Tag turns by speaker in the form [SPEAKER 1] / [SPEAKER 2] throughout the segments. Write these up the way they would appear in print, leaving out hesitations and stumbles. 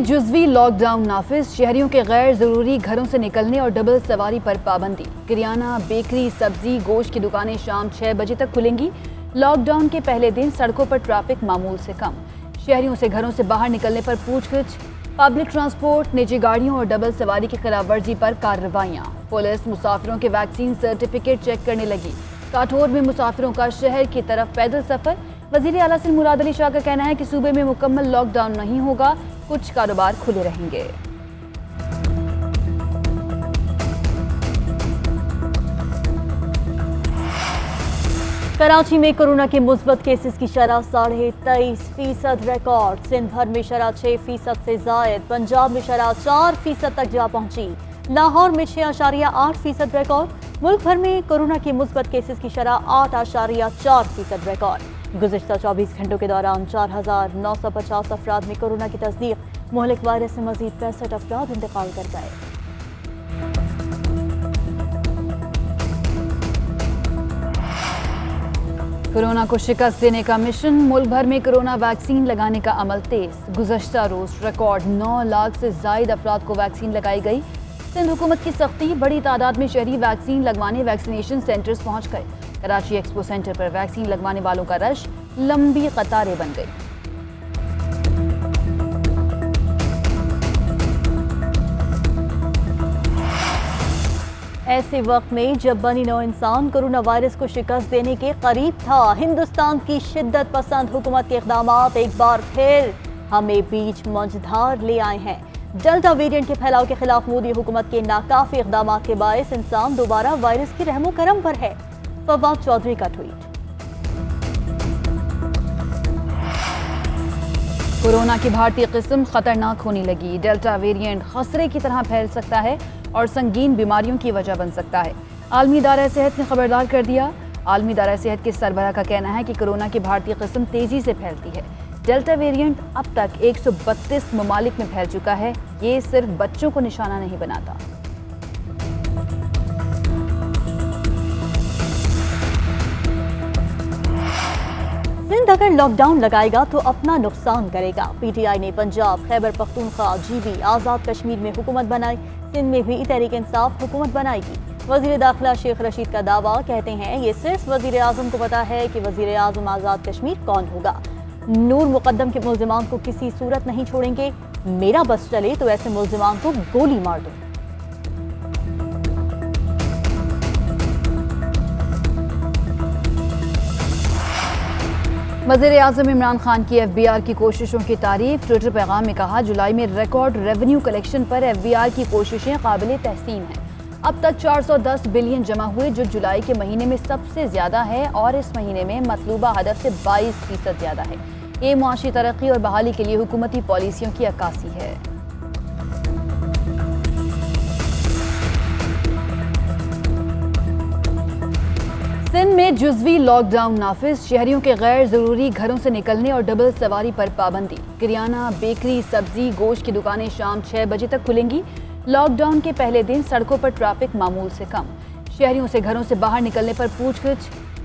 [SPEAKER 1] में जुज़वी लॉकडाउन नाफिज, शहरियों के गैर ज़रूरी घरों से निकलने और डबल सवारी पर पाबंदी। किराना, बेकरी, सब्जी, गोश्त की दुकानें शाम 6 बजे तक खुलेंगी। लॉकडाउन के पहले दिन सड़कों पर ट्रैफिक मामूल से कम। शहरियों से घरों से बाहर निकलने पर पूछगिछ। पब्लिक ट्रांसपोर्ट, निजी गाड़ियों और डबल सवारी की खिलाफवर्जी पर कार्रवाइयाँ। पुलिस मुसाफिरों के वैक्सीन सर्टिफिकेट चेक करने लगी। काठौर में मुसाफिरों का शहर की तरफ पैदल सफर। वज़ीर आला सिंध मुराद अली शाह का कहना है कि सूबे में मुकम्मल लॉकडाउन नहीं होगा, कुछ कारोबार खुले रहेंगे।
[SPEAKER 2] कराची में कोरोना के मुस्बत केसेस की शरह 23.5% रिकॉर्ड। सिंध भर में शरह 6% से जायद। पंजाब में शरह 4% तक जा पहुंची। लाहौर में 6.8% रिकॉर्ड। मुल्क भर में कोरोना के मुस्बत केसेस की शरह 8.4% रिकॉर्ड। गुज़िश्ता 24 घंटों के दौरान 4,950 अफराद में कोरोना की तस्दीक। मुहलिक वायरस से मजीद 65 अफराद इंतकाल कर गए।
[SPEAKER 1] कोरोना को शिकस्त देने का मिशन। मुल्क भर में कोरोना वैक्सीन लगाने का अमल तेज। गुज़श्ता रोज रिकॉर्ड 9 लाख से जायद अफराद को वैक्सीन लगाई गई। सिंध हुकूमत की सख्ती, बड़ी तादाद में शहरी वैक्सीन लगवाने वैक्सीनेशन सेंटर्स पहुंच गए। कराची एक्सपो सेंटर पर वैक्सीन लगवाने वालों का रश, लंबी कतारें बन गई।
[SPEAKER 2] ऐसे वक्त में जब बनी नौ इंसान कोरोना वायरस को शिकस्त देने के करीब था, हिंदुस्तान की शिद्दत पसंद हुकूमत के इक़दामात एक बार फिर हमें बीच मंझधार ले आए हैं। डेल्टा वेरिएंट के फैलाव के खिलाफ मोदी हुकूमत के नाकाफी इक़दामात के बायस इंसान दोबारा वायरस की रहमो करम पर है। फवाद चौधरी का ट्वीट।
[SPEAKER 1] कोरोना की भारतीय किस्म खतरनाक होने लगी। डेल्टा वेरिएंट खसरे की तरह फैल सकता है और संगीन बीमारियों की वजह बन सकता है। आलमी इदारा सेहत ने खबरदार कर दिया। आलमी इदारा सेहत के सरबराह का कहना है कि कोरोना की भारतीय किस्म तेजी से फैलती है। डेल्टा वेरिएंट अब तक 132 ममालिक में फैल चुका है। ये सिर्फ बच्चों को निशाना नहीं बनाता।
[SPEAKER 2] सिंध अगर लॉकडाउन लगाएगा तो अपना नुकसान करेगा। पीटीआई ने पंजाब, खैबर पख्तूनख्वा, जीबी, आज़ाद कश्मीर में हुकूमत बनाई। सिंध में भी तहरीक इंसाफ हुकूमत बनाएगी। वज़ीर दाखिला शेख रशीद का दावा, कहते हैं ये सिर्फ वज़ीर आज़म को पता है कि वज़ीर आज़म आज़ाद कश्मीर कौन होगा। नूर मुकद्दम के मुल्ज़िमान को किसी सूरत नहीं छोड़ेंगे। मेरा बस चले तो ऐसे मुल्ज़िमान को गोली मार दो।
[SPEAKER 1] वज़ीर आज़म इमरान खान की FBR की कोशिशों की तारीफ। ट्विटर पैगाम में कहा, जुलाई में रिकॉर्ड रेवेन्यू कलेक्शन पर FBR की कोशिशें काबिल तहसीन हैं। अब तक 410 बिलियन जमा हुए, जो जुलाई के महीने में सबसे ज्यादा है और इस महीने में मतलूबा हदफ से 22% ज्यादा है। ये मुआशी तरक्की और बहाली के लिए हुकूमती पॉलिसियों की अक्कासी है। सिंध में जुज़वी लॉकडाउन नाफिज, शहरियों के गैर ज़रूरी घरों से निकलने और डबल सवारी पर पाबंदी। किराना, बेकरी, सब्जी, गोश्त की दुकानें शाम 6 बजे तक खुलेंगी। लॉकडाउन के पहले दिन सड़कों पर ट्रैफिक मामूल से कम। शहरियों से घरों से बाहर निकलने पर पूछगिछ।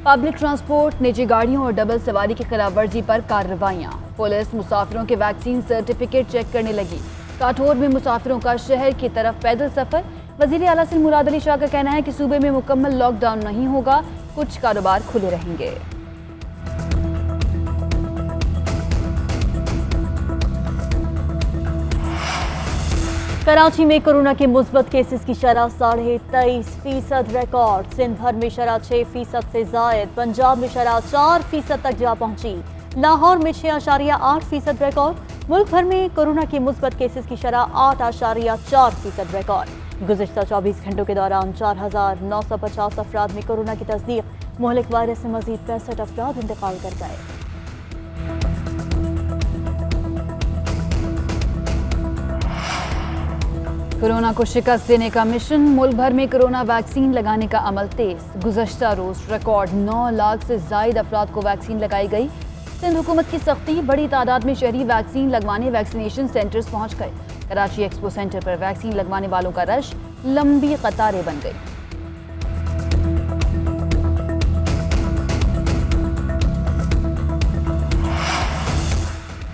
[SPEAKER 1] पब्लिक ट्रांसपोर्ट, निजी गाड़ियों और डबल सवारी की खिलाफवर्जी पर कार्रवाइयाँ। पुलिस मुसाफिरों के वैक्सीन सर्टिफिकेट चेक करने लगी। काठौर में मुसाफिरों का शहर की तरफ पैदल सफर। वज़ीर आला सिंध मुराद अली शाह का कहना है कि सूबे में मुकम्मल लॉकडाउन नहीं होगा, कुछ कारोबार खुले रहेंगे।
[SPEAKER 2] कराची में कोरोना के मुस्बत केसेस की शरह 23.5% रिकॉर्ड। सिंध भर में शरह 6% से जायद। पंजाब में शरह 4% तक जा पहुंची। लाहौर में 6.8% रिकॉर्ड। मुल्क भर में कोरोना के मुस्बत केसेस की शरह 8.4% रिकॉर्ड। गुज़िश्ता 24 घंटों के दौरान 4,950 अफराद में कोरोना की तस्दीक। मुहलिक वायरस से मजीद 65 अफराद इंतकाल कर गए।
[SPEAKER 1] कोरोना को शिकस्त देने का मिशन। मुल्क भर में कोरोना वैक्सीन लगाने का अमल तेज। गुज़श्ता रोज रिकॉर्ड 9 लाख से जायद अफराद को वैक्सीन लगाई गई। सिंध हुकूमत की सख्ती, बड़ी तादाद में शहरी वैक्सीन लगवाने वैक्सीनेशन सेंटर्स पहुंच गए। कराची एक्सपो सेंटर पर वैक्सीन लगवाने वालों का रश, लंबी कतारें बन गई।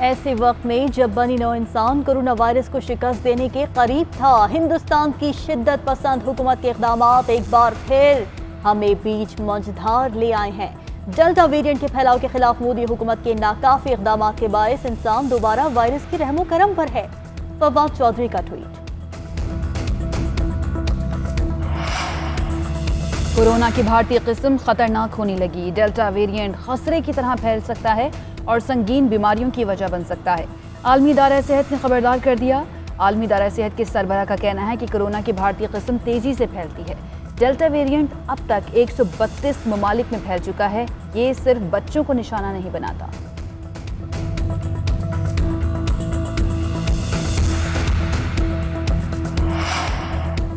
[SPEAKER 2] ऐसे वक्त में जब बनी नौ इंसान कोरोना वायरस को शिकस्त देने के करीब था, हिंदुस्तान की शिद्दत पसंद हुकूमत के इक़दामात एक बार फिर हमें बीच मंझधार ले आए हैं। डेल्टा वेरिएंट के फैलाव के खिलाफ मोदी हुकूमत के नाकाफी इक़दामात के बायस इंसान दोबारा वायरस की रहमो करम पर है। फवाद चौधरी का ट्वीट।
[SPEAKER 1] कोरोना की भारतीय किस्म खतरनाक होने लगी। डेल्टा वेरिएंट खसरे की तरह फैल सकता है और संगीन बीमारियों की वजह बन सकता है। आलमी इदारा सेहत ने खबरदार कर दिया। आलमी इदारा सेहत के सरबराह का कहना है कि कोरोना की भारतीय किस्म तेजी से फैलती है। डेल्टा वेरिएंट अब तक 132 ममालिक में फैल चुका है। ये सिर्फ बच्चों को निशाना नहीं बनाता।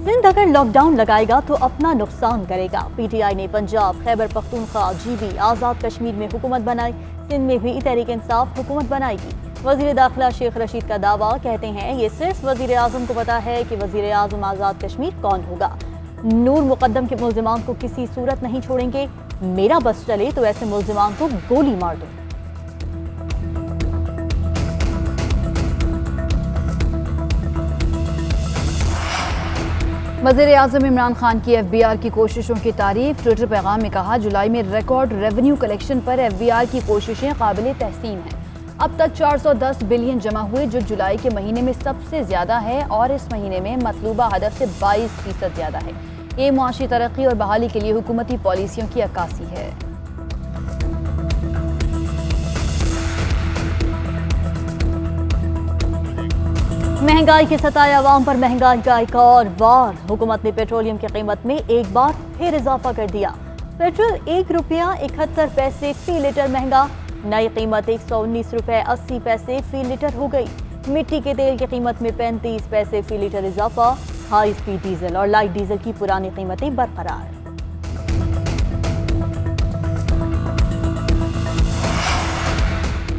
[SPEAKER 2] सिंध अगर लॉकडाउन लगाएगा तो अपना नुकसान करेगा। पीटीआई ने पंजाब, खैबर पख्तूनख्वा, जीबी, आज़ाद कश्मीर में हुकूमत बनाई। सिंध में भी तहरीक इंसाफ हुकूमत बनाएगी। वजीर दाखिला शेख रशीद का दावा, कहते हैं ये सिर्फ वजीर आजम को पता है कि वजीर आजम आज़ाद कश्मीर कौन होगा। नूर मुकद्दम के मुल्जिमान को किसी सूरत नहीं छोड़ेंगे। मेरा बस चले तो ऐसे मुल्जिमान को गोली मार दो।
[SPEAKER 1] वज़ीर-ए-आज़म इमरान खान की FBR की कोशिशों की तारीफ। ट्विटर पैगाम में कहा, जुलाई में रिकॉर्ड रेवेन्यू कलेक्शन पर FBR की कोशिशें काबिल तहसीन हैं। अब तक 410 बिलियन जमा हुए, जो जुलाई के महीने में सबसे ज्यादा है और इस महीने में मतलूबा हदफ से 22% ज्यादा है। ये मुआशी तरक्की और बहाली के लिए हुकूमती पॉलिसियों की अक्कासी है।
[SPEAKER 2] महंगाई के सताए अवाम पर महंगाई का एक और वार। हुकूमत ने पेट्रोलियम की कीमत में एक बार फिर इजाफा कर दिया। पेट्रोल ₹1.71 फी लीटर महंगा। नई कीमत 119 रुपए 80 पैसे फी लीटर हो गई। मिट्टी के तेल की कीमत में 35 पैसे फी लीटर इजाफा। हाई स्पीड डीजल और लाइट डीजल की पुरानी कीमतें बरकरार।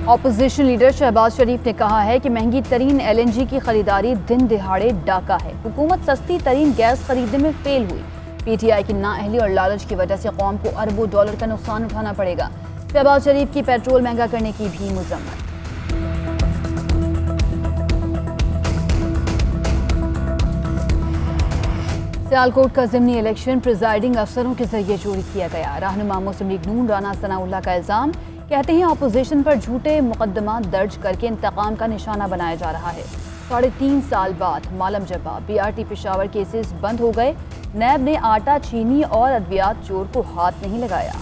[SPEAKER 1] ऑपोजिशन लीडर शहबाज शरीफ ने कहा है कि महंगी तरीन LNG की खरीदारी दिन दिहाड़े डाका है। हुकूमत सस्ती तरीन गैस खरीदने में फेल हुई। PTI की नाअहली और लालच की वजह से कौम को अरबों डॉलर का नुकसान उठाना पड़ेगा। शहबाज शरीफ की पेट्रोल महंगा करने की भी मुजम्मत। सियालकोट का ज़िमनी इलेक्शन प्रिजाइडिंग अफसरों के जरिए चोरी किया गया। रहनुमा मुस्लिम लीग नून राना सनाउल्लाह का इल्जाम, कहते हैं अपोजिशन पर झूठे मुकदमा दर्ज करके इंतकाम का निशाना बनाया जा रहा है। 3.5 साल बाद मालम जब्बा BRT पेशावर केसेस बंद हो गए। नैब ने आटा, चीनी और अद्वियात चोर को हाथ नहीं लगाया।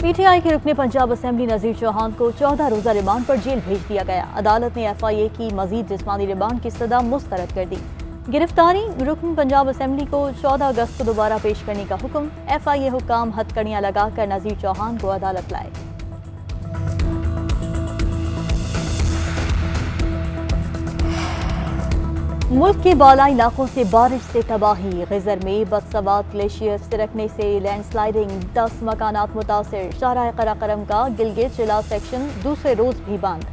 [SPEAKER 2] PTI के रुकने पंजाब असेंबली नजीर चौहान को 14 रोजा रिमांड पर जेल भेज दिया गया। अदालत ने FIA की मजीद जिस्मानी रिमांड की सजा मुस्तरद कर दी। गिरफ्तारी रुकन पंजाब असेंबली को 14 अगस्त को दोबारा पेश करने का हुक्म। FIA हुक्काम हथकड़ियां लगाकर नजीर चौहान को अदालत लाए। मुल्क के बालाई इलाकों से बारिश से तबाही। गिजर में बदसवात ग्लेशियर सिरकने से लैंडस्लाइडिंग, 10 मकानात मुतासिर। शाहराह कराकरम का गिलगित जिला सेक्शन दूसरे रोज भी बंद।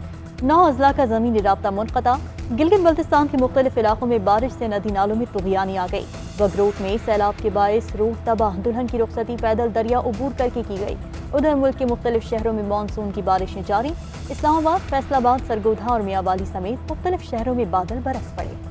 [SPEAKER 2] 9 अजला का जमीनी राब्ता मुनक़ता। गिलगित बल्तिस्तान के मुख्तलिफ इलाकों में बारिश से नदी नालों में तुग़यानी आ गई। बगरोट में सैलाब के बायस रूह तबाह। दुल्हन की रुखसती पैदल दरिया उबूर करके की गई। उधर मुल्क के मुख्तलिफ शहरों में मानसून की बारिशें जारी। इस्लामाबाद, फैसलाबाद, सरगोधा और मियाँवाली समेत मुख्तलिफ शहरों में बादल बरस पड़े।